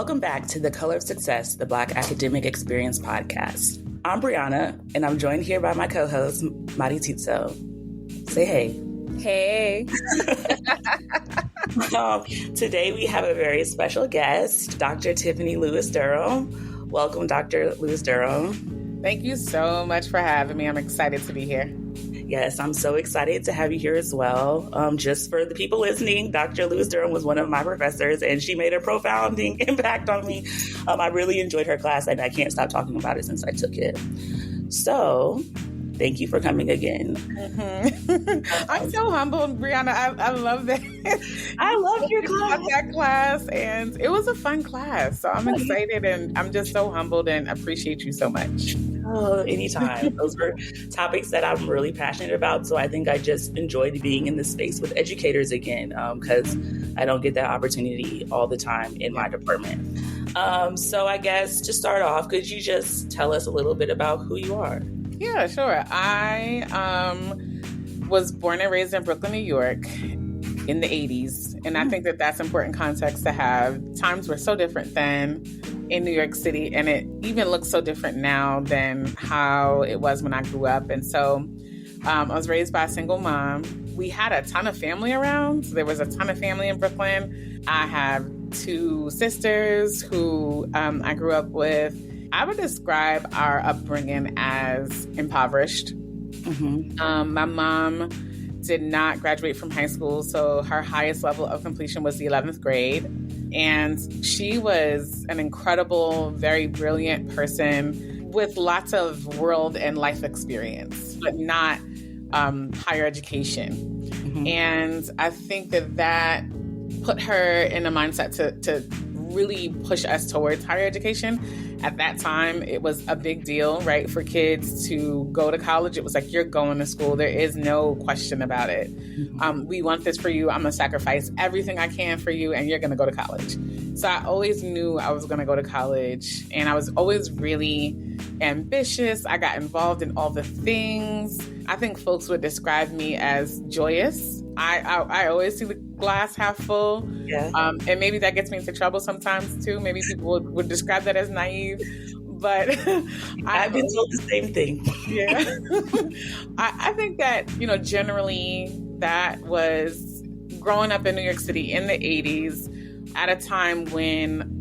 Welcome back to the Color of Success, the Black Academic Experience podcast. I'm Brianna, and I'm joined here by my co-host, Mari Tizzo. Say hey. Hey. Today we have a very special guest, Dr. Tiffanie Lewis Durham. Welcome, Dr. Lewis Durham. Thank you so much for having me. I'm excited to be here. Yes, I'm so excited to have you here as well. Just for the people listening, Dr. Lewis Durham was one of my professors, and she made a profound impact on me. I really enjoyed her class, and I can't stop talking about it since I took it. So, thank you for coming again. Mm-hmm. I'm so humbled, Brianna. I love that. I love your class. That class, and it was a fun class. So I'm excited, and I'm just so humbled and appreciate you so much. Oh, anytime. Those were topics that I'm really passionate about. So I think I just enjoyed being in this space with educators again, because I don't get that opportunity all the time in my department. So I guess to start off, could you just tell us a little bit about who you are? Yeah, sure. I was born and raised in Brooklyn, New York in the 80s. And I think that that's important context to have. Times were so different then in New York City, and it even looks so different now than how it was when I grew up. And so I was raised by a single mom. We had a ton of family around. So there was a ton of family in Brooklyn. I have two sisters who I grew up with. I would describe our upbringing as impoverished. Mm-hmm. My mom did not graduate from high school, so her highest level of completion was the 11th grade. And she was an incredible, very brilliant person with lots of world and life experience, but not higher education. Mm-hmm. And I think that put her in a mindset to really push us towards higher education. At that time, it was a big deal, right, for kids to go to college. It was like, you're going to school. There is no question about it. Mm-hmm. We want this for you. I'm going to sacrifice everything I can for you, and you're going to go to college. So I always knew I was going to go to college, and I was always really ambitious. I got involved in all the things. I think folks would describe me as joyous. I always see the glass half full. Yeah. And maybe that gets me into trouble sometimes too. Maybe people would describe that as naive, but I've been told the same thing. Yeah. I think that, generally that was growing up in New York City in the 80s at a time when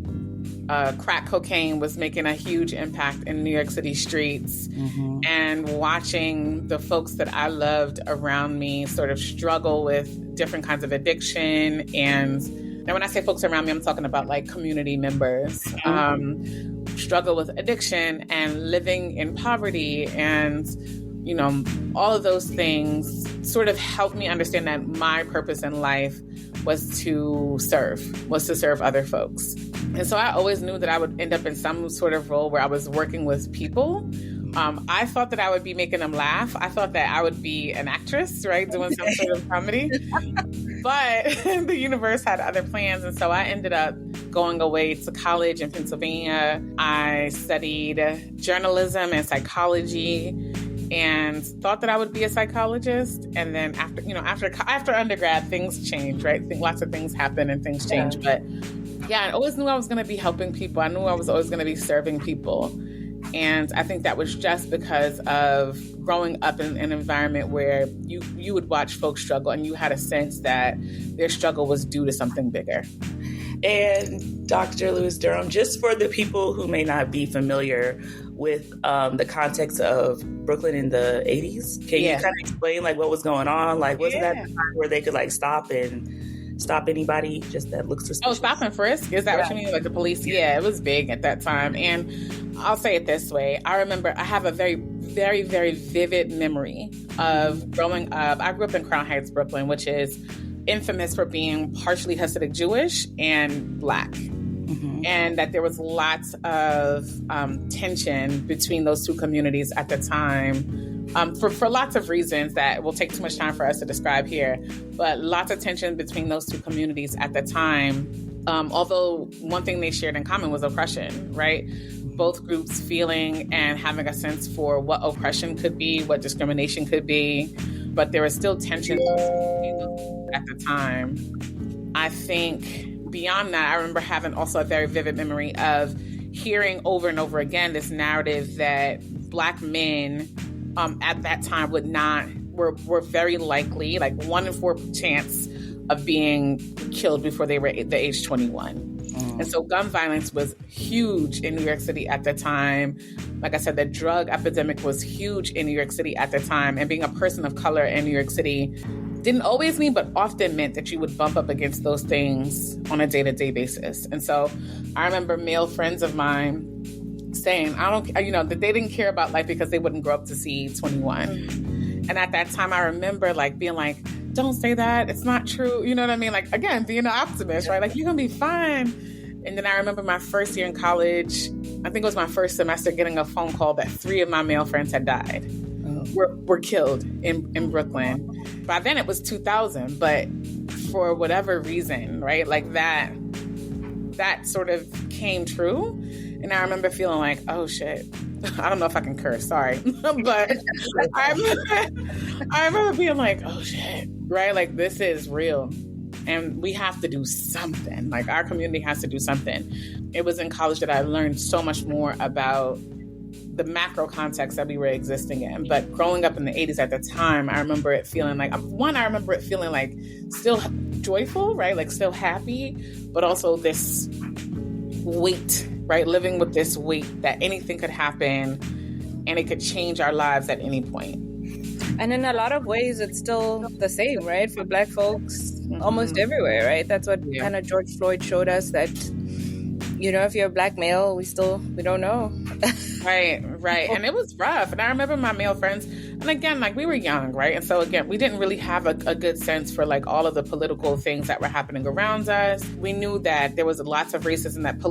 crack cocaine was making a huge impact in New York City streets, mm-hmm. and watching the folks that I loved around me sort of struggle with different kinds of addiction. And when I say folks around me, I'm talking about like community members, mm-hmm. Struggle with addiction and living in poverty, and all of those things sort of helped me understand that my purpose in life was to serve other folks. And so I always knew that I would end up in some sort of role where I was working with people. I thought that I would be making them laugh. I thought that I would be an actress, right, doing some sort of comedy. But the universe had other plans. And so I ended up going away to college in Pennsylvania. I studied journalism and psychology, and thought that I would be a psychologist. And then after undergrad, things change, right? Lots of things happen and things change. Yeah. But yeah, I always knew I was going to be helping people. I knew I was always going to be serving people. And I think that was just because of growing up in an environment where you would watch folks struggle, and you had a sense that their struggle was due to something bigger. And Dr. Lewis Durham, just for the people who may not be familiar with the context of Brooklyn in the 80s, can you kind of explain like what was going on? Like, wasn't that the time where they could like stop anybody just that looks suspicious? Oh, stop and frisk? Is that what you mean? Like the police? Yeah, it was big at that time. And I'll say it this way. I remember I have a very, very, very vivid memory of growing up. I grew up in Crown Heights, Brooklyn, which is infamous for being partially Hasidic Jewish and Black. Mm-hmm. And that there was lots of tension between those two communities at the time, for lots of reasons that will take too much time for us to describe here. But lots of tension between those two communities at the time, although one thing they shared in common was oppression, right? Both groups feeling and having a sense for what oppression could be, what discrimination could be, but there was still tension at the time. I think beyond that, I remember having also a very vivid memory of hearing over and over again this narrative that Black men at that time were very likely, like 1 in 4 chance of being killed before they were the age 21. And so gun violence was huge in New York City at the time. Like I said, the drug epidemic was huge in New York City at the time. And being a person of color in New York City didn't always mean, but often meant that you would bump up against those things on a day-to-day basis. And so I remember male friends of mine saying, that they didn't care about life because they wouldn't grow up to see 21. And at that time, I remember like being like, don't say that. It's not true. You know what I mean? Like, again, being an optimist, right? Like, you're going to be fine. And then I remember my first year in college, I think it was my first semester, getting a phone call that 3 of my male friends had died, were killed in Brooklyn. By then it was 2000, but for whatever reason, right? Like that sort of came true. And I remember feeling like, oh shit, I don't know if I can curse, sorry. But I remember being like, oh shit, right? Like, this is real. And we have to do something. Like, our community has to do something. It was in college that I learned so much more about the macro context that we were existing in. But growing up in the 80s at the time, I remember it feeling like, still joyful, right? Like, still happy, but also this weight, right? Living with this weight that anything could happen and it could change our lives at any point. And in a lot of ways, it's still the same, right? For Black folks, almost everywhere, right? That's what kind of George Floyd showed us, that, if you're a Black male, we don't know. Right. And it was rough. And I remember my male friends, and again, like, we were young, right? And so again, we didn't really have a good sense for like all of the political things that were happening around us. We knew that there was lots of racism, that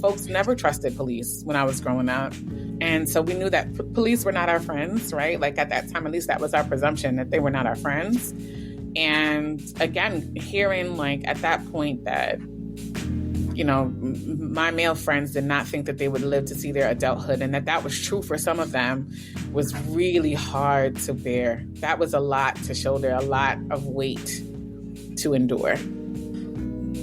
folks never trusted police when I was growing up. And so we knew that police were not our friends, right? Like, at that time, at least that was our presumption, that they were not our friends. And again, hearing like at that point that, my male friends did not think that they would live to see their adulthood, and that was true for some of them, was really hard to bear. That was a lot to shoulder, a lot of weight to endure.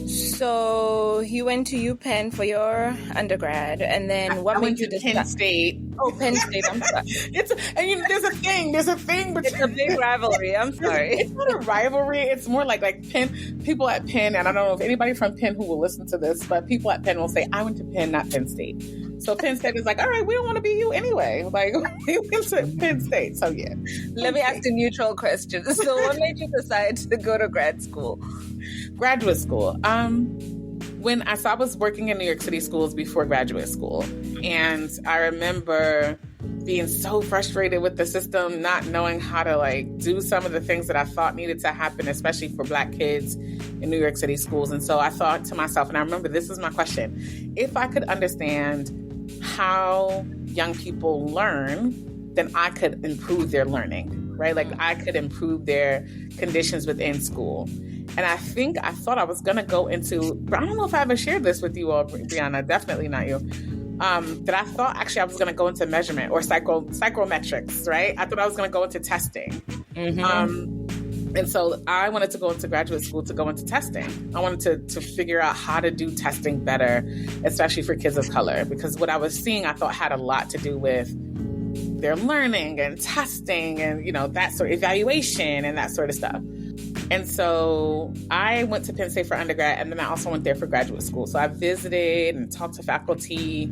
So you went to UPenn for your undergrad, and then what made you decide? Penn State. Oh, Penn State. I'm sorry. There's a thing. Between, it's a big rivalry. I'm sorry. It's not a rivalry. It's more like Penn. People at Penn, and I don't know if anybody from Penn who will listen to this, but people at Penn will say, "I went to Penn, not Penn State." So Penn State is like, "All right, we don't want to be you anyway." Like, we went to Penn State. So yeah. Let me ask a neutral question. So, what made you decide to go to grad school? Graduate school. When I was working in New York City schools before graduate school, and I remember being so frustrated with the system, not knowing how to like do some of the things that I thought needed to happen, especially for Black kids in New York City schools. And so I thought to myself, and I remember this is my question: if I could understand how young people learn, then I could improve their learning, right? Like, I could improve their conditions within school. And I thought I was going to go into, but I don't know if I ever shared this with you all, Brianna, definitely not you, that I thought actually I was going to go into measurement or psychometrics, right? I thought I was going to go into testing. Mm-hmm. And so I wanted to go into graduate school to go into testing. I wanted to figure out how to do testing better, especially for kids of color, because what I was seeing, I thought, had a lot to do with their learning and testing and, that sort of evaluation and that sort of stuff. And so I went to Penn State for undergrad, and then I also went there for graduate school. So I visited and talked to faculty,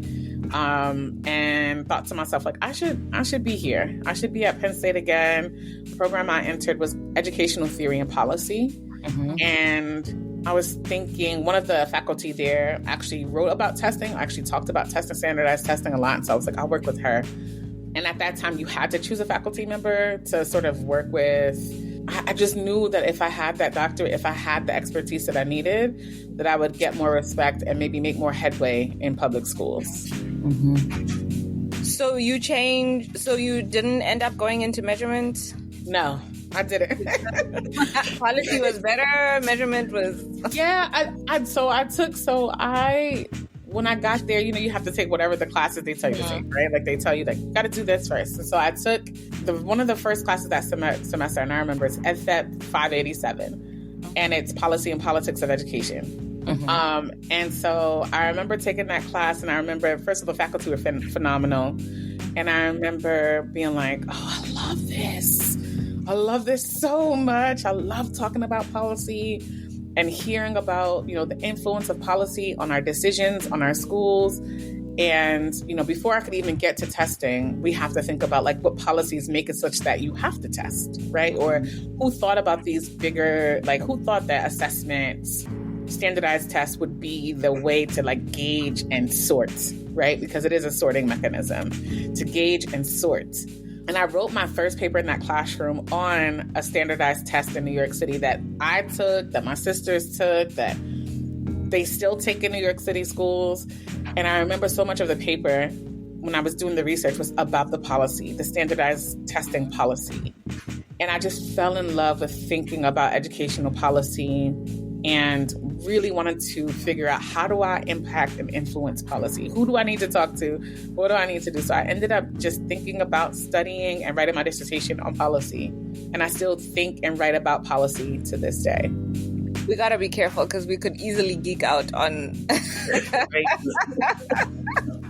and thought to myself, like, I should be here. I should be at Penn State again. The program I entered was Educational Theory and Policy. Mm-hmm. And I was thinking, one of the faculty there actually wrote about testing, actually talked about testing, standardized testing a lot. And so I was like, I'll work with her. And at that time, you had to choose a faculty member to sort of work with. I just knew that if I had that doctorate, if I had the expertise that I needed, that I would get more respect and maybe make more headway in public schools. Mm-hmm. So you changed, so you didn't end up going into measurement? No, I didn't. Policy was better, measurement was... Yeah, when I got there, you have to take whatever the classes they tell you to take, right? Like, they tell you, like, you got to do this first. And so I took one of the first classes that semester, and I remember it's FEP 587, and it's Policy and Politics of Education. And so I remember taking that class, and I remember, first of all, the faculty were phenomenal. And I remember being like, oh, I love this. I love this so much. I love talking about policy and hearing about, the influence of policy on our decisions, on our schools. And, before I could even get to testing, we have to think about like what policies make it such that you have to test, right? Or who thought about these bigger, like who thought that assessments, standardized tests would be the way to like gauge and sort, right? Because it is a sorting mechanism to gauge and sort. And I wrote my first paper in that classroom on a standardized test in New York City that I took, that my sisters took, that they still take in New York City schools. And I remember so much of the paper when I was doing the research was about the policy, the standardized testing policy. And I just fell in love with thinking about educational policy and really wanted to figure out, how do I impact and influence policy? Who do I need to talk to? What do I need to do? So I ended up just thinking about studying and writing my dissertation on policy. And I still think and write about policy to this day. We gotta be careful because we could easily geek out on.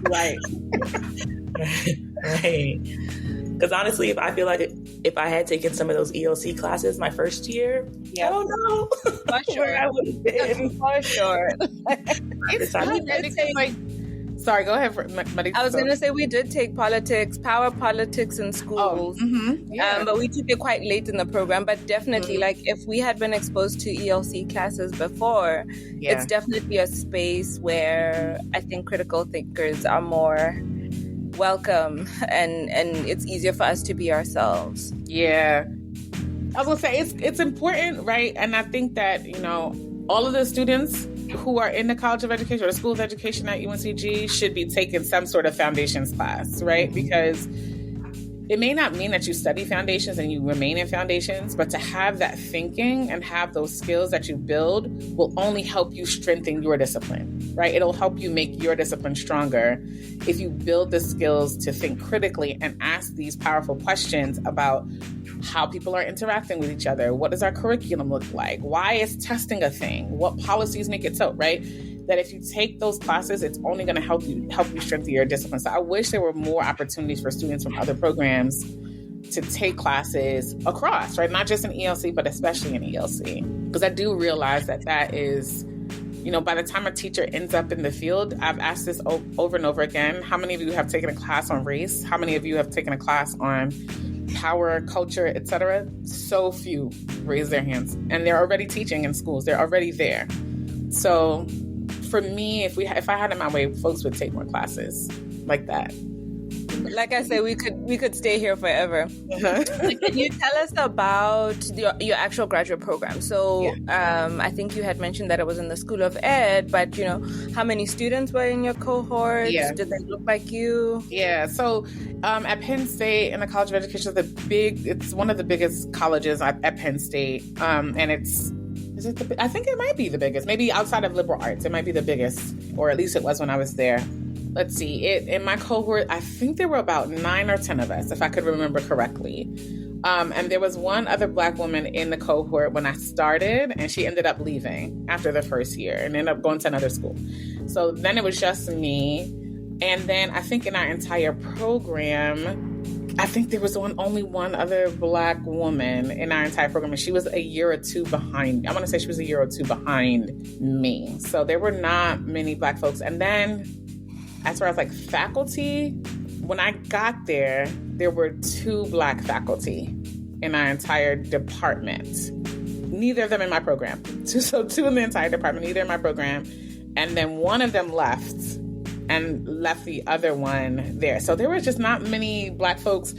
Right. Because honestly, I feel like if I had taken some of those ELC classes my first year, I don't know where I would have been. For sure. Sorry, go ahead. I was going to say we did take politics, power politics in schools, but we took it quite late in the program. But definitely, like if we had been exposed to ELC classes before, it's definitely a space where I think critical thinkers are more welcome, and it's easier for us to be ourselves. Yeah. I was going to say it's important, right? And I think that, all of the students who are in the College of Education or the School of Education at UNCG should be taking some sort of foundations class, right? Because it may not mean that you study foundations and you remain in foundations, but to have that thinking and have those skills that you build will only help you strengthen your discipline, right? It'll help you make your discipline stronger if you build the skills to think critically and ask these powerful questions about how people are interacting with each other. What does our curriculum look like? Why is testing a thing? What policies make it so, right? That if you take those classes, it's only going to help you strengthen your discipline. So I wish there were more opportunities for students from other programs to take classes across, right? Not just in ELC, but especially in ELC. Because I do realize that is, by the time a teacher ends up in the field, I've asked this over and over again. How many of you have taken a class on race? How many of you have taken a class on power, culture, etc.? So few raise their hands, and they're already teaching in schools. They're already there. So for me, if I had it my way, folks would take more classes like that. Like I said, we could stay here forever. Can you tell us about your actual graduate program? So I think you had mentioned that it was in the School of Ed, but how many students were in your cohort? Did they look like you? Yeah. So at Penn State, in the College of Education, it's one of the biggest colleges at Penn State, and I think it might be the biggest, maybe outside of liberal arts. It might be the biggest, or at least it was when I was there. Let's see, in my cohort, I think there were about 9 or 10 of us, if I could remember correctly. And there was one other Black woman in the cohort when I started, and she ended up leaving after the first year and ended up going to another school. So then it was just me. And then I think in our entire program, I think there was only one other Black woman in our entire program, and she was a year or two behind. I want to say she was a year or two behind me. So there were not many Black folks. And then as far as like faculty, when I got there, there were 2 Black faculty in our entire department. Neither of them in my program. So 2 in the entire department, neither in my program. And then one of them left the other one there. So there were just not many Black folks,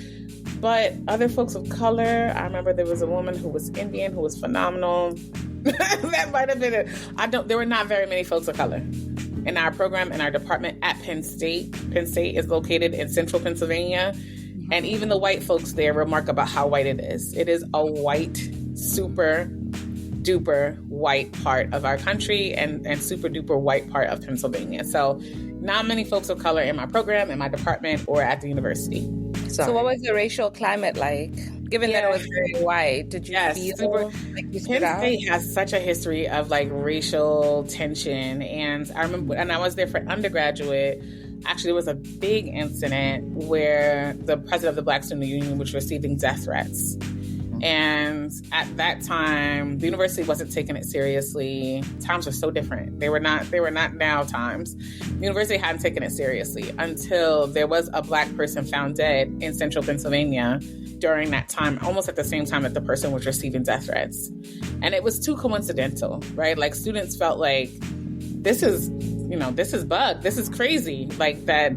but other folks of color. I remember there was a woman who was Indian who was phenomenal. That might have been it. There were not very many folks of color in our program, in our department at Penn State. Penn State is located in central Pennsylvania. And even the white folks there remark about how white it is. It is a white, super duper white part of our country and super duper white part of Pennsylvania. So not many folks of color in my program, in my department, or at the university. So what was the racial climate like? given that it was very white, did you feel like you stood out? Penn State has such a history of like racial tension. And I remember, and I was there for undergraduate. Actually, there was a big incident where the president of the Black Student Union was receiving death threats. And at that time, the university wasn't taking it seriously. Times were so different. They were not now times. The university hadn't taken it seriously until there was a Black person found dead in central Pennsylvania during that time, almost at the same time that the person was receiving death threats. And it was too coincidental, right? Like, students felt like, this is bug. This is crazy. Like, that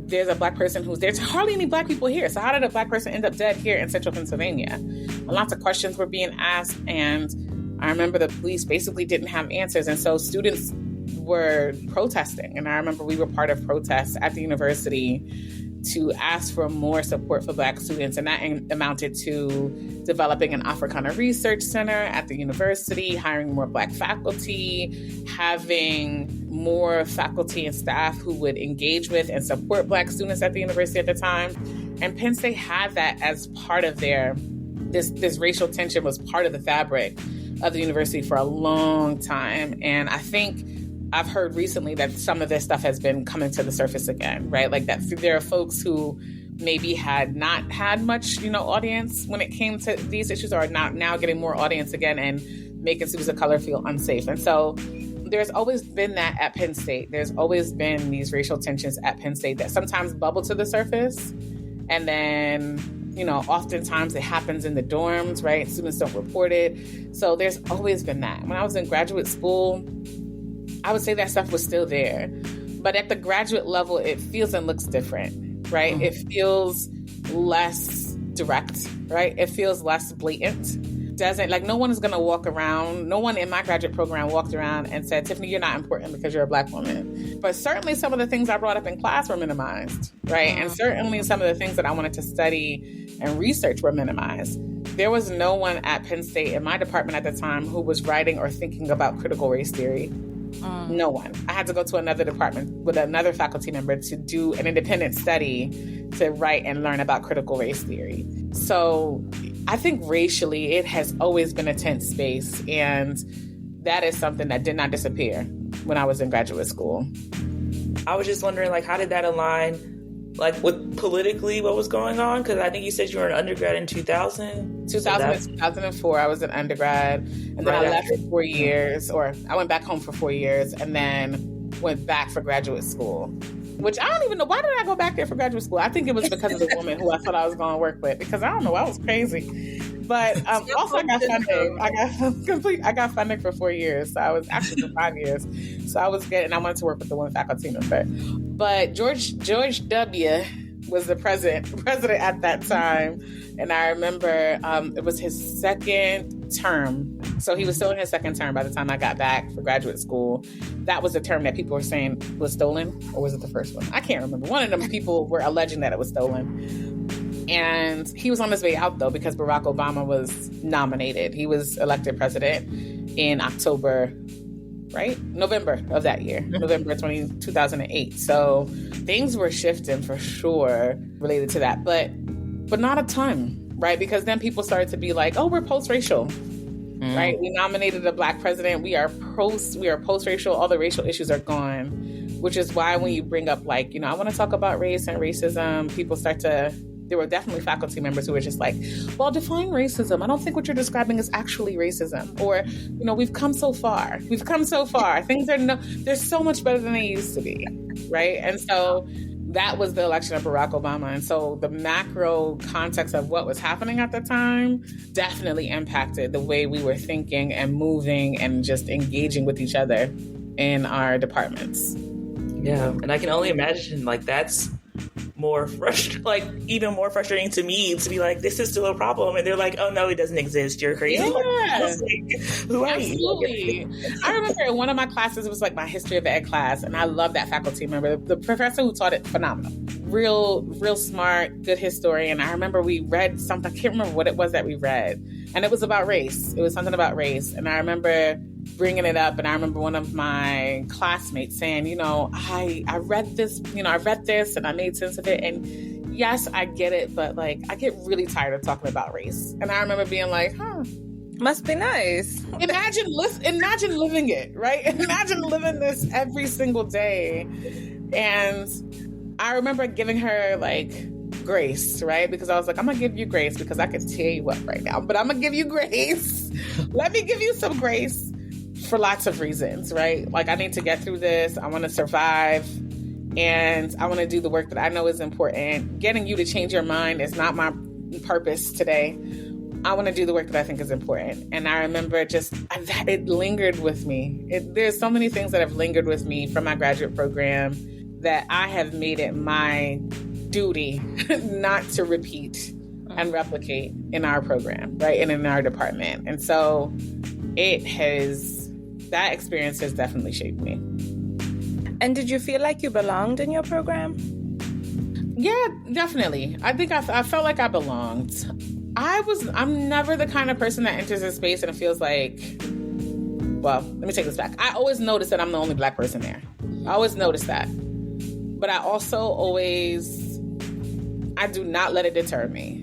there's a Black person who's there's hardly any Black people here. So how did a Black person end up dead here in central Pennsylvania? And lots of questions were being asked. And I remember the police basically didn't have answers. And so students were protesting. And I remember we were part of protests at the university to ask for more support for Black students. And that amounted to developing an Africana Research Center at the university, hiring more Black faculty, having more faculty and staff who would engage with and support Black students at the university at the time. And Penn State had that as part of this racial tension was part of the fabric of the university for a long time. And I think I've heard recently that some of this stuff has been coming to the surface again, right? Like that there are folks who maybe had not had much, audience when it came to these issues, or are now getting more audience again and making students of color feel unsafe. And so there's always been that at Penn State. There's always been these racial tensions at Penn State that sometimes bubble to the surface. And then, oftentimes it happens in the dorms, right? Students don't report it. So there's always been that. When I was in graduate school, I would say that stuff was still there. But at the graduate level, it feels and looks different, right? Mm-hmm. It feels less direct, right? It feels less blatant. No one is going to walk around. No one in my graduate program walked around and said, Tiffanie, you're not important because you're a Black woman. But certainly some of the things I brought up in class were minimized, right? Mm-hmm. And certainly some of the things that I wanted to study and research were minimized. There was no one at Penn State in my department at the time who was writing or thinking about critical race theory. No one. I had to go to another department with another faculty member to do an independent study to write and learn about critical race theory. So I think racially, it has always been a tense space. And that is something that did not disappear when I was in graduate school. I was just wondering, how did that align, with politically what was going on? Because I think you said you were an undergrad in 2000. 2004, I was an undergrad. And then I left for 4 years, or I went back home for 4 years and then went back for graduate school. Which I don't even know. Why did I go back there for graduate school? I think it was because of the woman who I thought I was going to work with. Because I don't know, I was crazy. But also I got funding. I got funding for 4 years. So I was actually for 5 years. So I was good, and I wanted to work with the one faculty member. But George W. was the president at that time. And I remember it was his second term. So he was still in his second term by the time I got back for graduate school. That was the term that people were saying was stolen, or was it the first one? I can't remember. One of them people were alleging that it was stolen. And he was on his way out, though, because Barack Obama was nominated. He was elected president in November of that year, November 2008. So things were shifting for sure related to that, but not a ton, right? Because then people started to be like, oh, we're post-racial, right? We nominated a Black president. We are post-racial. All the racial issues are gone, which is why when you bring up I want to talk about race and racism, people there were definitely faculty members who were just like, well, define racism. I don't think what you're describing is actually racism. Or, we've come so far. Things they're so much better than they used to be, right? And so that was the election of Barack Obama. And so the macro context of what was happening at the time definitely impacted the way we were thinking and moving and just engaging with each other in our departments. Yeah, and I can only imagine that's more even more frustrating to me to be like, this is still a problem, and they're like, oh no, it doesn't exist, you're crazy. Yeah. Who are you? I remember in one of my classes, it was my history of ed class, and I love that faculty member. The professor who taught it, phenomenal, real smart, good historian. I remember we read something, I can't remember what it was that we read, and it was about race. It was something about race, and I remember bringing it up, and I remember one of my classmates saying, I read this, and I made sense of it, and yes, I get it, but like, I get really tired of talking about race. And I remember being like, must be nice. Imagine living it, right? Imagine living this every single day. And I remember giving her like grace, right? Because I was like, I'm gonna give you grace because I could tear you up right now, but I'm gonna give you grace. Let me give you some grace for lots of reasons, right? Like, I need to get through this. I want to survive. And I want to do the work that I know is important. Getting you to change your mind is not my purpose today. I want to do the work that I think is important. And I remember that it lingered with me. There's so many things that have lingered with me from my graduate program that I have made it my duty not to repeat and replicate in our program, right? And in our department. And so that experience has definitely shaped me. And did you feel like you belonged in your program? Yeah, definitely. I think I felt like I belonged. I'm never the kind of person that enters a space and it feels like, well, let me take this back. I always notice that I'm the only Black person there. I always notice that. But I also I do not let it deter me,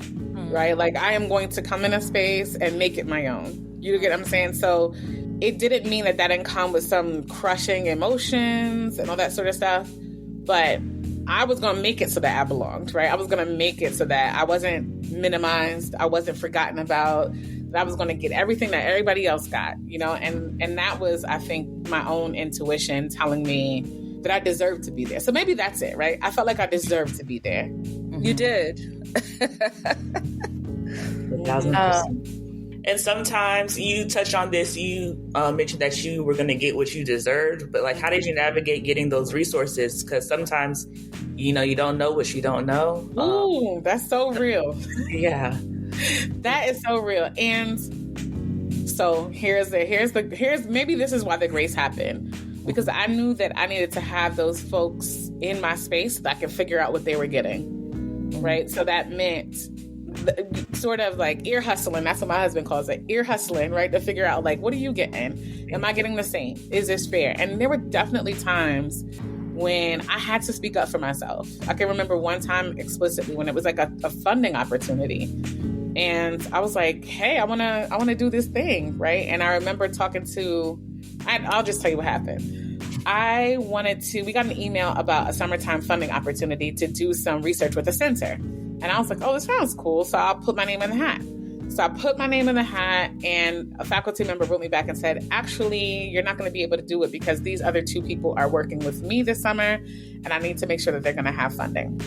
right? Like, I am going to come in a space and make it my own. You get what I'm saying? So it didn't mean that didn't come with some crushing emotions and all that sort of stuff. But I was going to make it so that I belonged, right? I was going to make it so that I wasn't minimized. I wasn't forgotten about. That I was going to get everything that everybody else got, you know? And that was, I think, my own intuition telling me that I deserved to be there. So maybe that's it, right? I felt like I deserved to be there. You did. 1,000%. And sometimes you touched on this, you mentioned that you were going to get what you deserved, but like, how did you navigate getting those resources? Because sometimes, you don't know what you don't know. Ooh, that's so real. Yeah. That is so real. And so here's maybe this is why the grace happened, because I knew that I needed to have those folks in my space so that I could figure out what they were getting, right? So that meant sort of like ear hustling. That's what my husband calls it, ear hustling, right? To figure out, like, what are you getting? Am I getting the same? Is this fair? And there were definitely times when I had to speak up for myself. I can remember one time explicitly when it was like a funding opportunity. And I was like, hey, I want to do this thing, right? And I remember talking I'll just tell you what happened. We got an email about a summertime funding opportunity to do some research with a center. And I was like, oh, this sounds cool. So I'll put my name in the hat. So I put my name in the hat, and a faculty member wrote me back and said, actually, you're not going to be able to do it because these other two people are working with me this summer, and I need to make sure that they're going to have funding.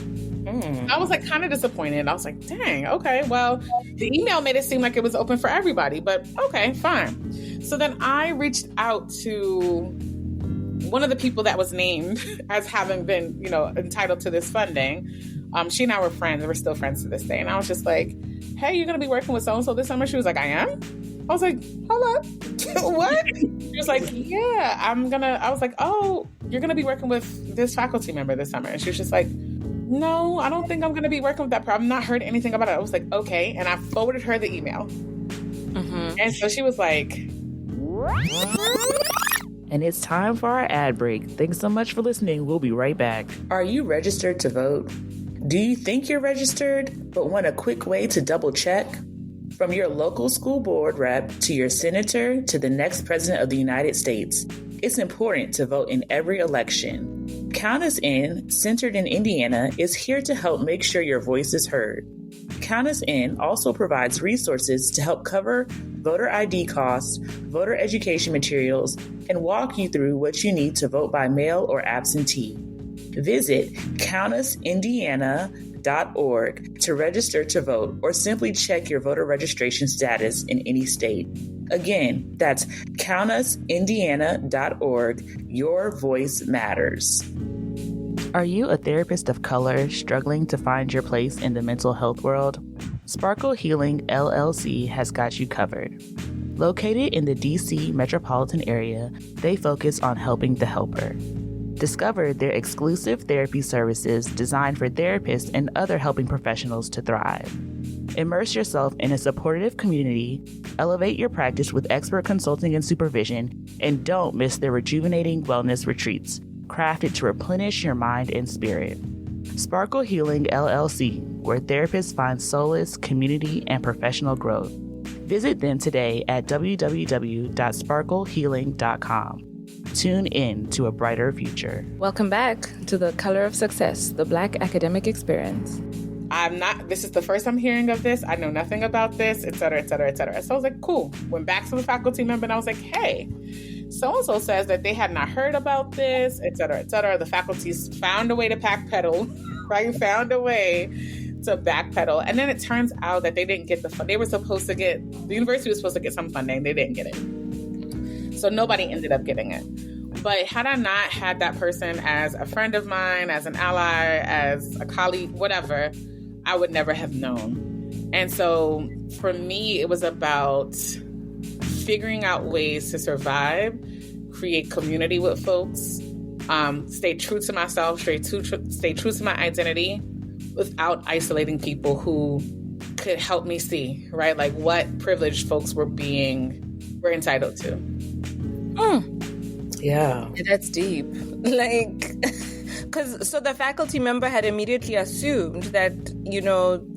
I was like kind of disappointed. I was like, dang, okay, well, the email made it seem like it was open for everybody, but okay, fine. So then I reached out to one of the people that was named as having been, entitled to this funding. She and I were friends. We're still friends to this day. And I was just like, hey, you're going to be working with so-and-so this summer? She was like, I am? I was like, hold up. What? She was like, yeah, I was like, oh, you're going to be working with this faculty member this summer. And she was just like, no, I don't think I'm going to be working with that person. I've not heard anything about it. I was like, okay. And I forwarded her the email. And so she was like... And it's time for our ad break. Thanks so much for listening. We'll be right back. Are you registered to vote? Do you think you're registered, but want a quick way to double check? From your local school board rep to your senator to the next president of the United States, it's important to vote in every election. Count Us In, centered in Indiana, is here to help make sure your voice is heard. Count Us In also provides resources to help cover voter ID costs, voter education materials, and walk you through what you need to vote by mail or absentee. Visit countusindiana.org to register to vote or simply check your voter registration status in any state. Again, that's countusindiana.org. Your voice matters. Are you a therapist of color struggling to find your place in the mental health world? Sparkle Healing LLC has got you covered. Located in the DC metropolitan area, they focus on helping the helper. Discover their exclusive therapy services designed for therapists and other helping professionals to thrive. Immerse yourself in a supportive community, elevate your practice with expert consulting and supervision, and don't miss their rejuvenating wellness retreats, crafted to replenish your mind and spirit. Sparkle Healing LLC, where therapists find solace, community, and professional growth. Visit them today at www.sparklehealing.com. Tune in to a brighter future. Welcome back to The Color of Success, the Black academic experience. This is the first I'm hearing of this. I know nothing about this, et cetera, et cetera, et cetera. So I was like, cool. Went back to the faculty member and I was like, hey, so-and-so says that they had not heard about this, et cetera, et cetera. The faculty's found a way to backpedal, right? Found a way to backpedal. And then it turns out that they didn't get the fund. The university was supposed to get some funding. They didn't get it. So nobody ended up getting it. But had I not had that person as a friend of mine, as an ally, as a colleague, whatever, I would never have known. And so for me, it was about figuring out ways to survive, create community with folks, stay true to myself, stay true to my identity without isolating people who could help me see, right? Like what privileged folks were entitled to. Yeah. That's deep. So the faculty member had immediately assumed that,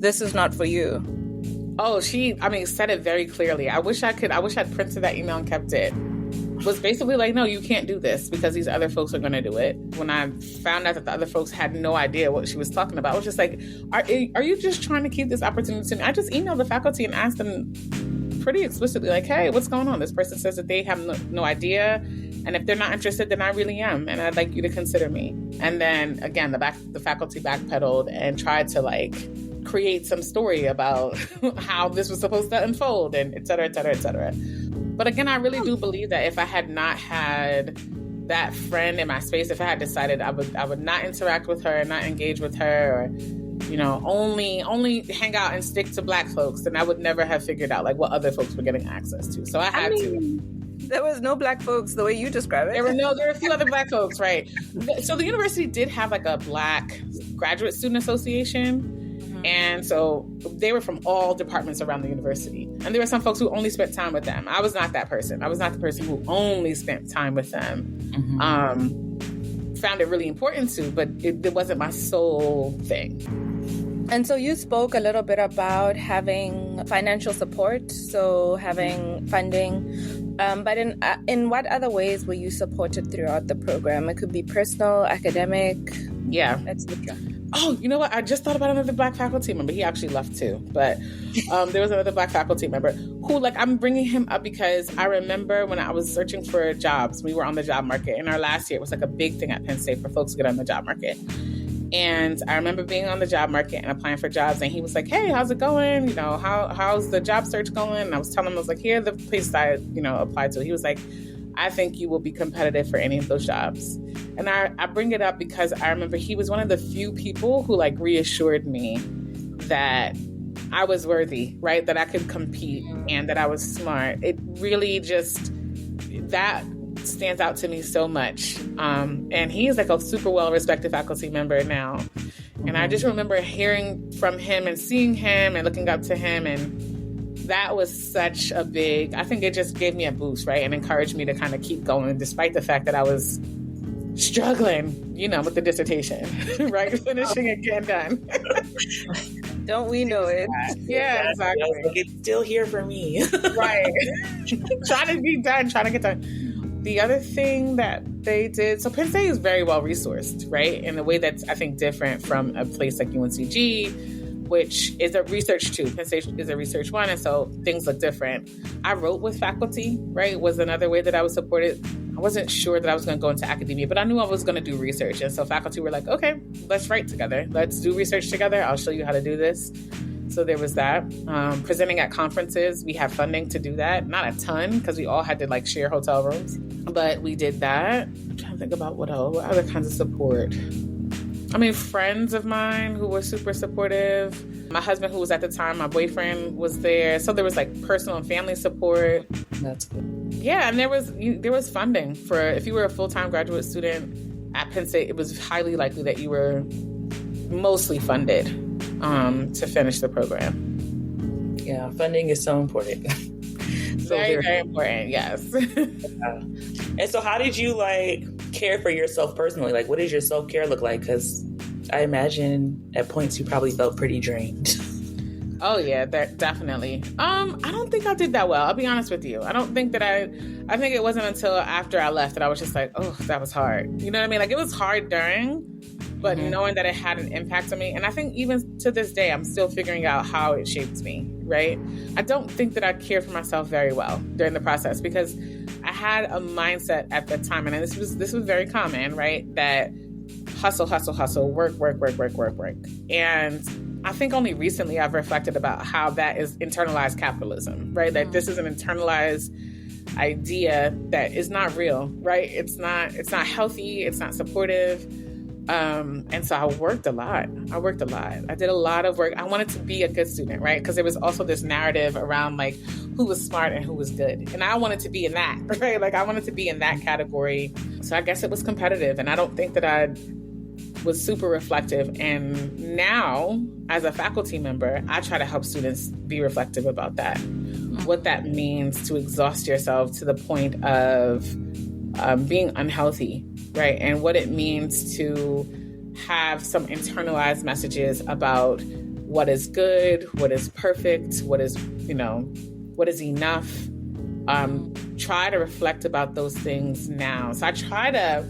this is not for you. Oh, said it very clearly. I wish I'd printed that email and kept it. Was basically like, no, you can't do this because these other folks are going to do it. When I found out that the other folks had no idea what she was talking about, I was just like, are you just trying to keep this opportunity to me? I just emailed the faculty and asked them pretty explicitly, like, hey, what's going on? This person says that they have no idea. And if they're not interested, then I really am. And I'd like you to consider me. And then again, the faculty backpedaled and tried to create some story about how this was supposed to unfold and et cetera, et cetera, et cetera. But again, I really do believe that if I had not had that friend in my space, if I had decided I would not interact with her, not engage with her, or only hang out and stick to Black folks, then I would never have figured out what other folks were getting access to. So I had to. There was no Black folks the way you describe it. There were a few other Black folks, right? So the university did have a Black graduate student association. And so they were from all departments around the university. And there were some folks who only spent time with them. I was not that person. I was not the person who only spent time with them. Mm-hmm. Found it really important to, but it wasn't my sole thing. And so you spoke a little bit about having financial support, so having funding. But in what other ways were you supported throughout the program? It could be personal, academic, etc. Oh, you know what? I just thought about another Black faculty member. He actually left too. But there was another Black faculty member who, I'm bringing him up because I remember when I was searching for jobs, we were on the job market. In our last year, it was a big thing at Penn State for folks to get on the job market. And I remember being on the job market and applying for jobs. And he was like, hey, how's it going? How's the job search going? And I was telling him, here are the places I, applied to. He was like, I think you will be competitive for any of those jobs. And I bring it up because I remember he was one of the few people who reassured me that I was worthy, right? That I could compete and that I was smart. It really that stands out to me so much. And he is a super well-respected faculty member now. And I just remember hearing from him and seeing him and looking up to him. And that was such a I think it just gave me a boost, right? And encouraged me to kind of keep going, despite the fact that I was struggling, with the dissertation, right? Finishing and getting done. Don't we know it? Yeah, exactly. It's still here for me. Right. Trying to be done, trying to get done. The other thing that they did, so Penn State is very well resourced, right? In a way that's, I think, different from a place like UNCG, which is a research too. Penn State is a research one, and so things look different. I wrote with faculty, right? Was another way that I was supported. I wasn't sure that I was going to go into academia, but I knew I was going to do research. And so faculty were like, okay, let's write together. Let's do research together. I'll show you how to do this. So there was that. Presenting at conferences, we have funding to do that. Not a ton, because we all had to share hotel rooms. But we did that. I'm trying to think about what other kinds of support. Friends of mine who were super supportive. My husband, who was at the time, my boyfriend, was there. So there was personal and family support. That's good. Yeah, and there was funding for, if you were a full-time graduate student at Penn State, it was highly likely that you were mostly funded to finish the program. Yeah, funding is so important. Very, very important, yes. And so how did you care for yourself personally? What does your self-care look like? Because I imagine at points you probably felt pretty drained. Oh yeah, definitely. I don't think I did that well. I'll be honest with you. I don't think that I think it wasn't until after I left that I was just like, oh, that was hard. You know what I mean? Like, it was hard during, but knowing that it had an impact on me. And I think even to this day, I'm still figuring out how it shaped me, right? I don't think that I cared for myself very well during the process, because I had a mindset at the time, and this was very common, right? That hustle, work. And I think only recently I've reflected about how that is internalized capitalism, right? That this is an internalized idea that is not real, right? It's not healthy. It's not supportive. And so I worked a lot. I did a lot of work. I wanted to be a good student, right? Because there was also this narrative around like who was smart and who was good. And I wanted to be in that, right? Like, I wanted to be in that category. So I guess it was competitive. And I don't think that I was super reflective. And now, as a faculty member, I try to help students be reflective about that. What that means to exhaust yourself to the point of being unhealthy, right? And what it means to have some internalized messages about what is good, what is perfect, what is enough. Try to reflect about those things now. So I try to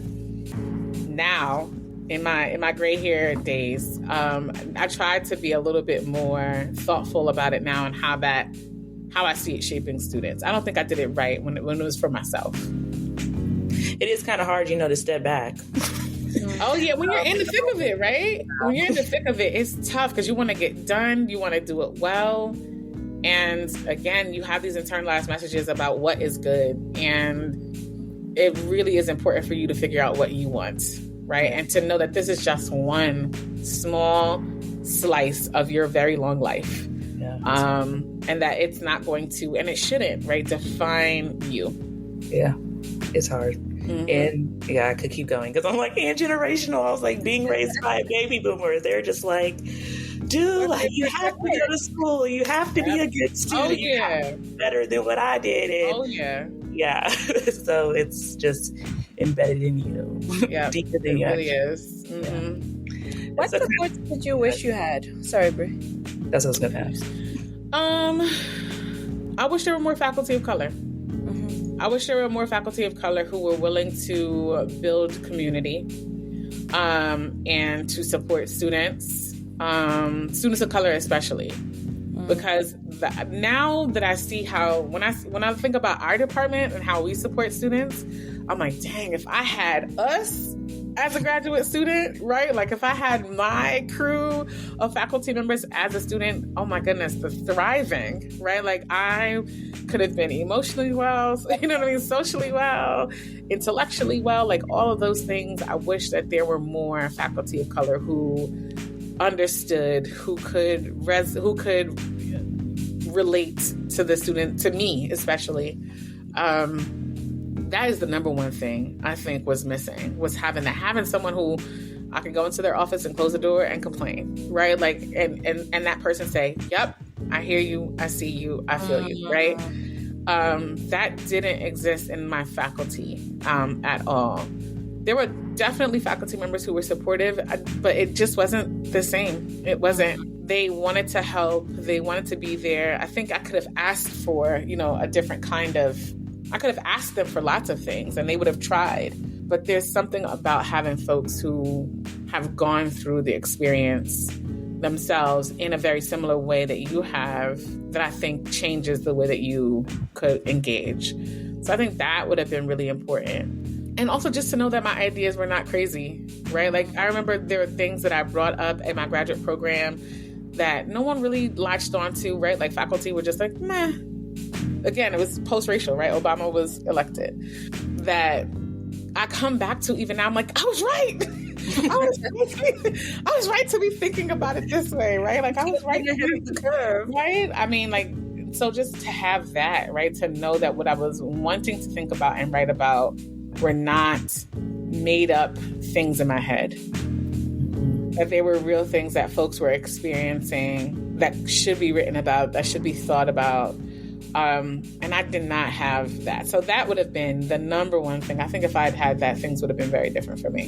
now, in my gray hair days, I tried to be a little bit more thoughtful about it now and how I see it shaping students. I don't think I did it right when it was for myself. It is kind of hard, to step back. Oh yeah, when you're in the thick of it, right? When you're in the thick of it, it's tough because you want to get done, you want to do it well. And again, you have these internalized messages about what is good. And it really is important for you to figure out what you want, right? And to know that this is just one small slice of your very long life. Yeah, and that it's not going to, and it shouldn't, right, define you. Yeah, it's hard. And yeah, I could keep going because I'm like, and generational. I was like, being raised by a baby boomer, they're just like, dude, like, you have to go to school. You have to be a good student. Oh, yeah. You have to be better than what I did. And yeah. So it's just embedded in you. Yeah, deeper than it really is. Mm-hmm. What supports did you wish you had? Sorry, Brie. That's what I was going to ask. I wish there were more faculty of color. I wish there were more faculty of color who were willing to build community and to support students of color especially. Because now that I see how, when I think about our department and how we support students, I'm like, dang, if I had us as a graduate student, right? Like, if I had my crew of faculty members as a student, oh my goodness, the thriving, right? Like, I could have been emotionally well, socially well, intellectually well, like all of those things. I wish that there were more faculty of color who understood, who could relate to the student, to me especially. That is the number one thing I think was missing, was having someone who I could go into their office and close the door and complain, right? Like, and that person say, yep, I hear you, I see you, I feel you, right? That didn't exist in my faculty at all. There were definitely faculty members who were supportive, but it just wasn't the same. It wasn't. They wanted to help. They wanted to be there. I think I could have asked for, a different kind of, I could have asked them for lots of things and they would have tried. But there's something about having folks who have gone through the experience themselves in a very similar way that you have, that I think changes the way that you could engage. So I think that would have been really important. And also just to know that my ideas were not crazy, right? Like, I remember there were things that I brought up in my graduate program that no one really latched onto, right? Like, faculty were just like, meh. Again, it was post-racial, right? Obama was elected. That I come back to even now, I'm like, I was right. I was right to be thinking about it this way, right? Like, I was right ahead of the curve, right? I mean, like, so just to have that, right? To know that what I was wanting to think about and write about were not made up things in my head. That they were real things that folks were experiencing, that should be written about, that should be thought about. And I did not have that. So that would have been the number one thing. I think if I had had that, things would have been very different for me.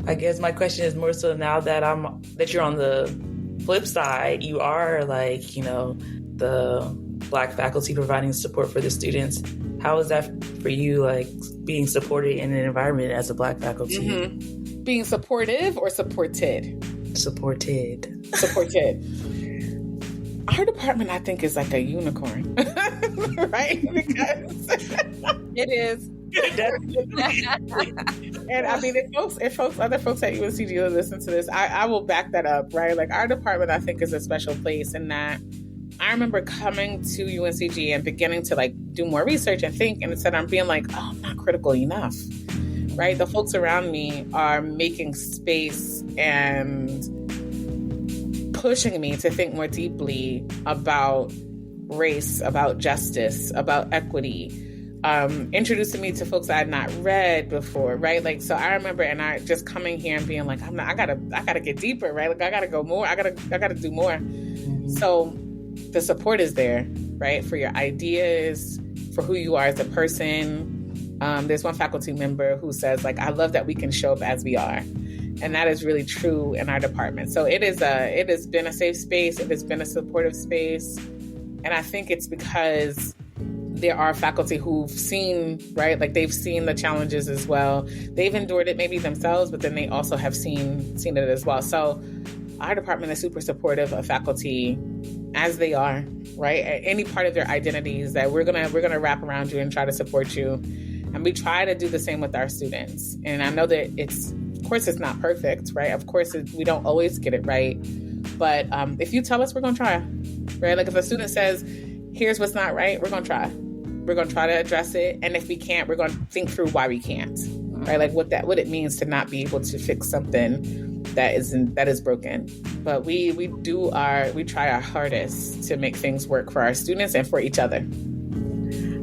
I guess my question is more so now that you're on the flip side, you are like, you know, the Black faculty providing support for the students. How is that for you, like being supported in an environment as a Black faculty? Mm-hmm. Being supportive or supported? Supported. Our department, I think, is like a unicorn, right? Because it is. And I mean, if other folks at UNCG listen to this, I will back that up, right? Like our department, I think, is a special place in that I remember coming to UNCG and beginning to like do more research and think, and instead I'm being like, oh, I'm not critical enough, right? The folks around me are making space and pushing me to think more deeply about race, about justice, about equity, introducing me to folks I had not read before, right? Like, so I remember, and I just coming here and being like, I gotta get deeper, right? Like, I gotta go more. I gotta do more. Mm-hmm. So the support is there, right? For your ideas, for who you are as a person. There's one faculty member who says, like, I love that we can show up as we are. And that is really true in our department. So it has been a safe space. It has been a supportive space. And I think it's because there are faculty who've seen, right? Like they've seen the challenges as well. They've endured it maybe themselves, but then they also have seen it as well. So our department is super supportive of faculty as they are, right? At any part of their identities that we're gonna wrap around you and try to support you. And we try to do the same with our students. And I know that of course it's not perfect, right? Of course we don't always get it right. But if you tell us, we're gonna try, right? Like if a student says, here's what's not right, we're gonna try. We're gonna try to address it. And if we can't, we're gonna think through why we can't, right? Like what it means to not be able to fix something that is broken. But we try our hardest to make things work for our students and for each other.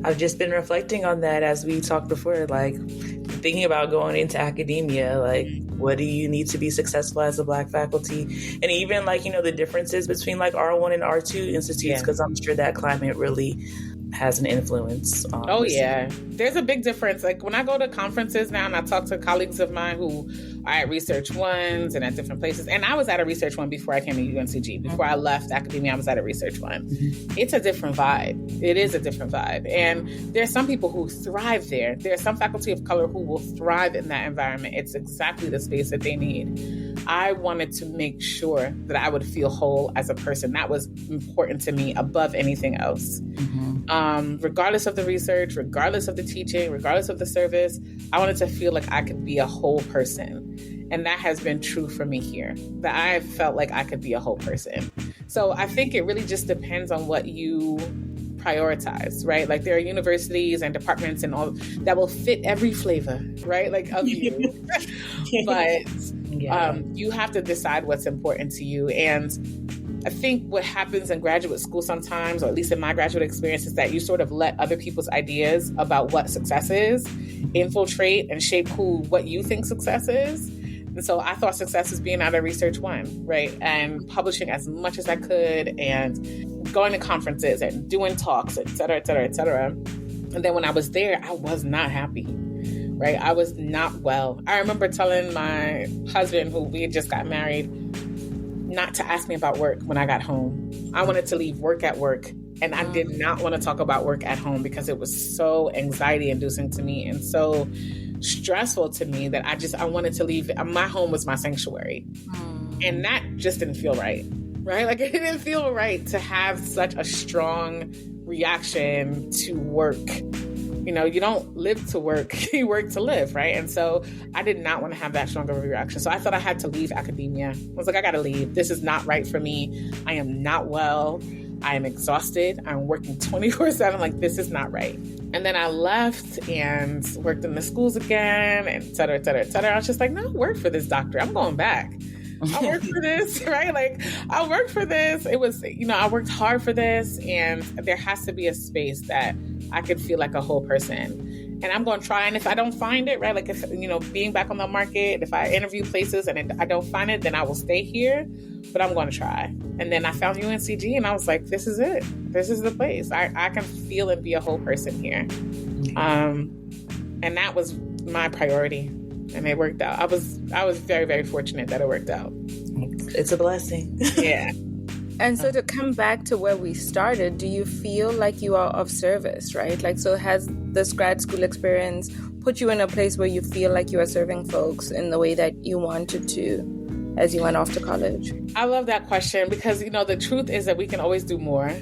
I've just been reflecting on that as we talked before, like thinking about going into academia, like what do you need to be successful as a Black faculty? And even like, you know, the differences between like R1 and R2 institutes, because I'm sure that climate really has an influence on There's a big difference. Like when I go to conferences now and I talk to colleagues of mine who are at Research Ones and at different places, and I was at a Research One before I came to UNCG. Before I left academia, I was at a Research One. It's a different vibe. It is a different vibe. And there's some people who thrive there. There's some faculty of color who will thrive in that environment. It's exactly the space that they need. I wanted to make sure that I would feel whole as a person. That was important to me above anything else. Regardless of the research, regardless of the teaching, regardless of the service, I wanted to feel like I could be a whole person. And that has been true for me here, that I felt like I could be a whole person. So I think it really just depends on what you prioritize, right? Like there are universities and departments and all that will fit every flavor, right? Like of you. But you have to decide what's important to you. And I think what happens in graduate school sometimes, or at least in my graduate experience, is that you sort of let other people's ideas about what success is infiltrate and shape what you think success is. And so I thought success was being out of Research One, right? And publishing as much as I could and going to conferences and doing talks, et cetera, et cetera, et cetera. And then when I was there, I was not happy, right? I was not well. I remember telling my husband, who we had just got married, not to ask me about work when I got home. I wanted to leave work at work. And I did not want to talk about work at home because it was so anxiety inducing to me and so stressful to me that I wanted to leave. My home was my sanctuary. And that just didn't feel right? Like it didn't feel right to have such a strong reaction to work. You know, you don't live to work, you work to live, right? And so I did not want to have that strong of a reaction. So I thought I had to leave academia. I was like, I got to leave. This is not right for me. I am not well. I am exhausted. I'm working 24/7. Like, this is not right. And then I left and worked in the schools again, and et cetera, et cetera, et cetera. I was just like, no, I work for this doctor. I'm going back. I worked for this, right? Like, I worked for this. It was, you know, I worked hard for this. And there has to be a space that I could feel like a whole person. And I'm going to try. And if I don't find it, right, like if, you know, being back on the market, if I interview places and I don't find it, then I will stay here. But I'm going to try. And then I found UNCG and I was like, this is it. This is the place. I can feel and be a whole person here. And that was my priority. and it worked out. I was very, very fortunate that it worked out. It's a blessing. Yeah. And so to come back to where we started, do you feel like you are of service, right? Like, so has this grad school experience put you in a place where you feel like you are serving folks in the way that you wanted to as you went off to college? I love that question because, the truth is that we can always do more,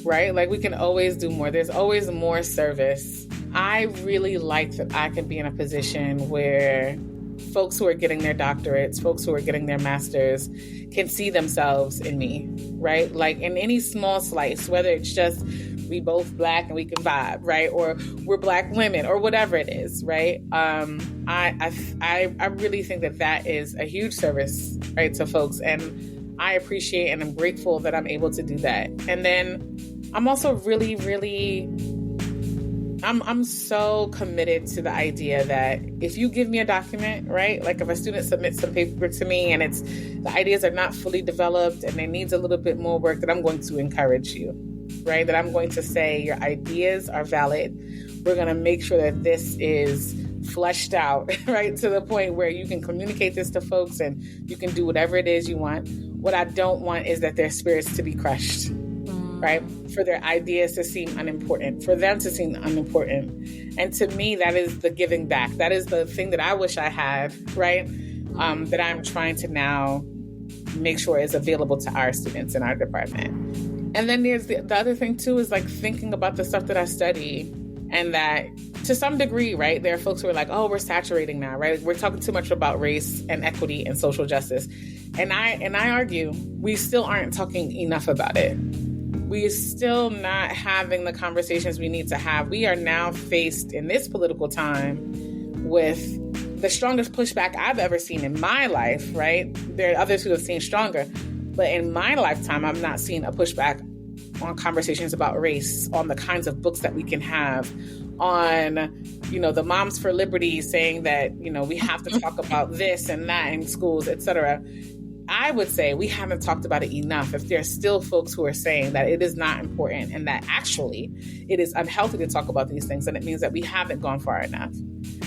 right? Like, we can always do more. There's always more service. I really like that I can be in a position where folks who are getting their doctorates, folks who are getting their masters can see themselves in me, right? Like in any small slice, whether it's just we both Black and we can vibe, right? Or we're Black women or whatever it is, right? I really think that is a huge service, right, to folks. And I appreciate and I'm grateful that I'm able to do that. And then I'm also really, really... I'm so committed to the idea that if you give me a document, right? Like if a student submits some paper to me and the ideas are not fully developed and it needs a little bit more work, that I'm going to encourage you, right? That I'm going to say your ideas are valid. We're going to make sure that this is fleshed out, right? To the point where you can communicate this to folks and you can do whatever it is you want. What I don't want is that their spirits to be crushed. Right? For their ideas to seem unimportant, for them to seem unimportant. And to me, that is the giving back. That is the thing that I wish I had, right? That I'm trying to now make sure is available to our students in our department. And then there's the other thing too, is like thinking about the stuff that I study and that to some degree, right? There are folks who are like, oh, we're saturating now, right? We're talking too much about race and equity and social justice. And I argue we still aren't talking enough about it. We're still not having the conversations we need to have. We are now faced in this political time with the strongest pushback I've ever seen in my life, right? There are others who have seen stronger, but in my lifetime, I've not seen a pushback on conversations about race, on the kinds of books that we can have, on, the Moms for Liberty saying that, we have to talk about this and that in schools, et cetera. I would say we haven't talked about it enough. If there are still folks who are saying that it is not important and that actually it is unhealthy to talk about these things, then it means that we haven't gone far enough.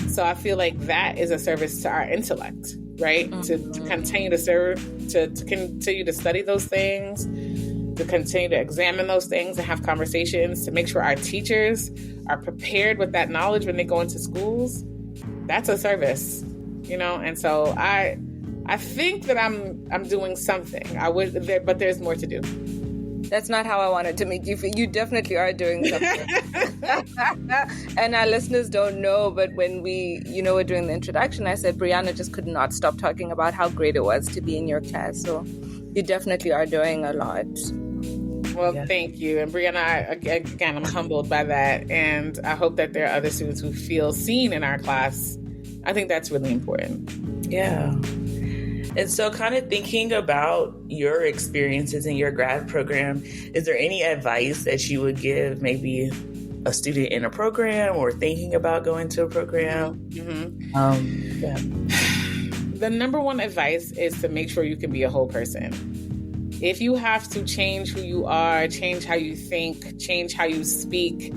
So I feel like that is a service to our intellect, right? Mm-hmm. To continue to serve, to continue to study those things, to continue to examine those things and have conversations, to make sure our teachers are prepared with that knowledge when they go into schools. That's a service, And so I think that I'm doing something. But there's more to do. That's not how I wanted to make you feel. You definitely are doing something. And our listeners don't know, but when we, were doing the introduction, I said Brianna just could not stop talking about how great it was to be in your class. So you definitely are doing a lot. Well, Thank you. And Brianna, again, I'm humbled by that. And I hope that there are other students who feel seen in our class. I think that's really important. Yeah. And so kind of thinking about your experiences in your grad program, is there any advice that you would give maybe a student in a program or thinking about going to a program? Mm-hmm. The number one advice is to make sure you can be a whole person. If you have to change who you are, change how you think, change how you speak,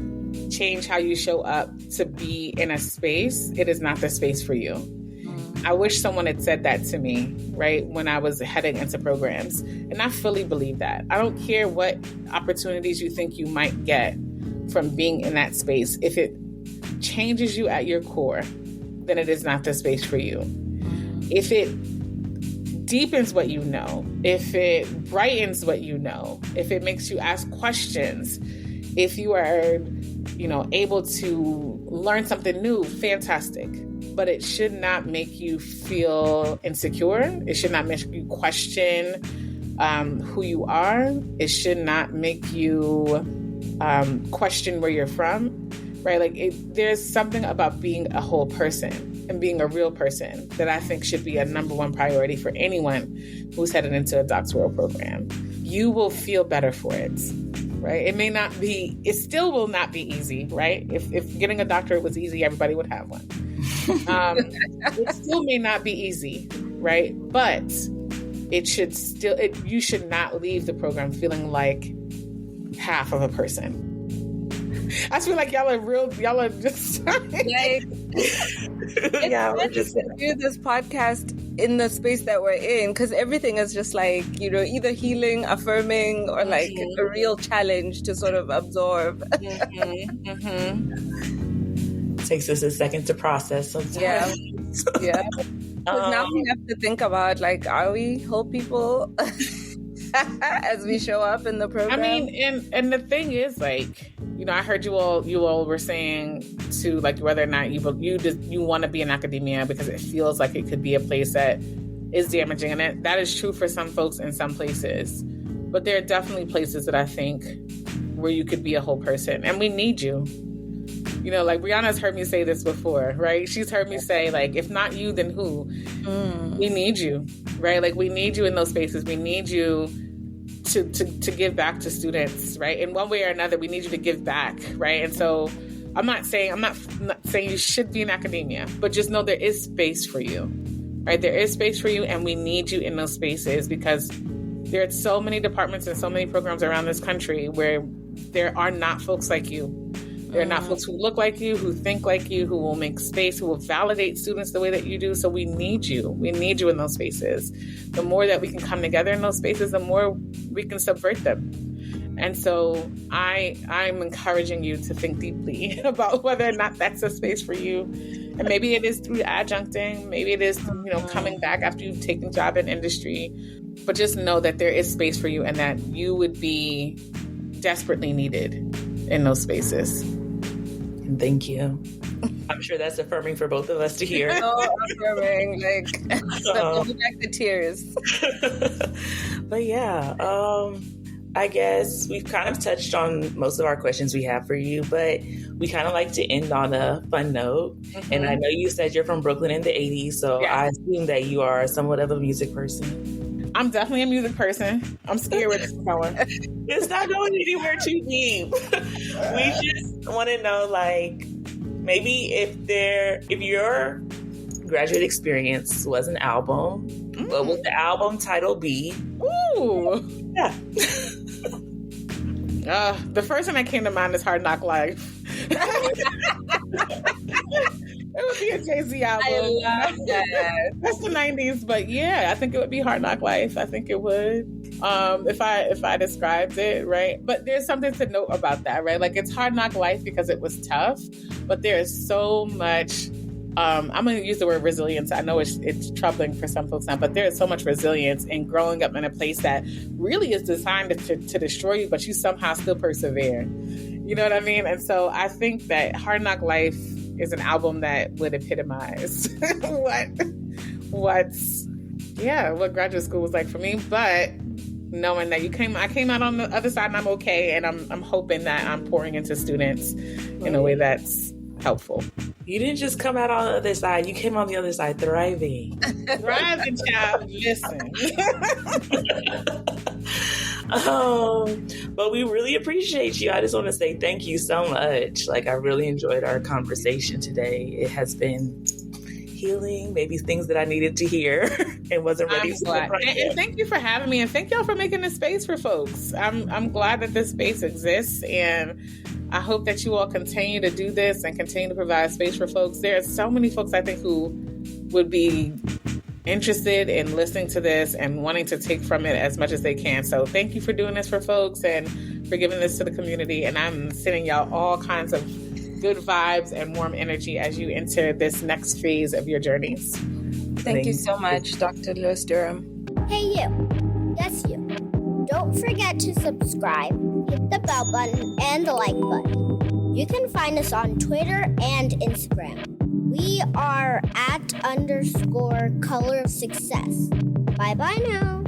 change how you show up to be in a space, it is not the space for you. I wish someone had said that to me, right, when I was heading into programs. And I fully believe that. I don't care what opportunities you think you might get from being in that space. If it changes you at your core, then it is not the space for you. If it deepens what you know, if it brightens what you know, if it makes you ask questions, if you are, able to learn something new, fantastic. But it should not make you feel insecure. It should not make you question who you are. It should not make you question where you're from, right? Like there's something about being a whole person and being a real person that I think should be a number one priority for anyone who's headed into a doctoral program. You will feel better for it, right? It still will not be easy, right? If getting a doctorate was easy, everybody would have one. It still may not be easy, right? But you should not leave the program feeling like half of a person. I just feel like y'all are just like Yeah, we're just to do this podcast in the space that we're in, because everything is just like, you know, either healing, affirming, or like a real challenge to sort of absorb. Takes us a second to process sometimes. Yeah. Because now we have to think about, like, are we whole people as we show up in the program? I mean, and the thing is, like, you know, I heard you all were saying to, like, whether or not you want to be in academia because it feels like it could be a place that is damaging, and that is true for some folks in some places. But there are definitely places that I think where you could be a whole person, and we need you. You know, like Brianna's heard me say this before, right? She's heard me say, like, if not you, then who? We need you, right? Like, we need you in those spaces. We need you to give back to students, right? In one way or another, we need you to give back, right? And so I'm not saying you should be in academia, but just know there is space for you, right? There is space for you, and we need you in those spaces because there are so many departments and so many programs around this country where there are not folks like you. There are not folks who look like you, who think like you, who will make space, who will validate students the way that you do. So we need you. We need you in those spaces. The more that we can come together in those spaces, the more we can subvert them. And so I'm encouraging you to think deeply about whether or not that's a space for you. And maybe it is through adjuncting. Maybe it is, you know, coming back after you've taken a job in industry. But just know that there is space for you and that you would be desperately needed in those spaces. Thank you. I'm sure that's affirming for both of us to hear. So affirming, like, going back to tears. But yeah, I guess we've kind of touched on most of our questions we have for you, but we kind of like to end on a fun note. And I know you said you're from Brooklyn in the 80s, so I assume that you are somewhat of a music person. I'm definitely a music person. I'm scared where this is going. It's not going anywhere too deep. We just want to know, like, maybe if your graduate experience was an album, what would the album title be? Ooh. Yeah. The first thing that came to mind is Hard Knock Life. It would be a Jay-Z album. I love that. That's the 90s, but yeah, I think it would be Hard Knock Life. I think it would. If I described it, right? But there's something to note about that, right? Like, it's Hard Knock Life because it was tough, but there is so much. I'm going to use the word resilience. I know it's troubling for some folks now, but there is so much resilience in growing up in a place that really is designed to destroy you, but you somehow still persevere. You know what I mean? And so I think that Hard Knock Life is an album that would epitomize what graduate school was like for me. But knowing that I came out on the other side and I'm okay, and I'm hoping that I'm pouring into students in a way that's helpful. You didn't just come out on the other side. You came on the other side thriving. Thriving, child. Listen. But we really appreciate you. I just want to say thank you so much. Like, I really enjoyed our conversation today. It has been healing, maybe things that I needed to hear and wasn't ready for. And thank you for having me, and thank y'all for making this space for folks. I'm glad that this space exists, and I hope that you all continue to do this and continue to provide space for folks. There are so many folks, I think, who would be interested in listening to this and wanting to take from it as much as they can. So thank you for doing this for folks and for giving this to the community. And I'm sending y'all all kinds of good vibes and warm energy as you enter this next phase of your journeys. Thank you so much, Dr. Lewis Durham. Hey you. Yes, you. Don't forget to subscribe, hit the bell button, and the like button. You can find us on Twitter and Instagram. We are @_color of success. Bye-bye now.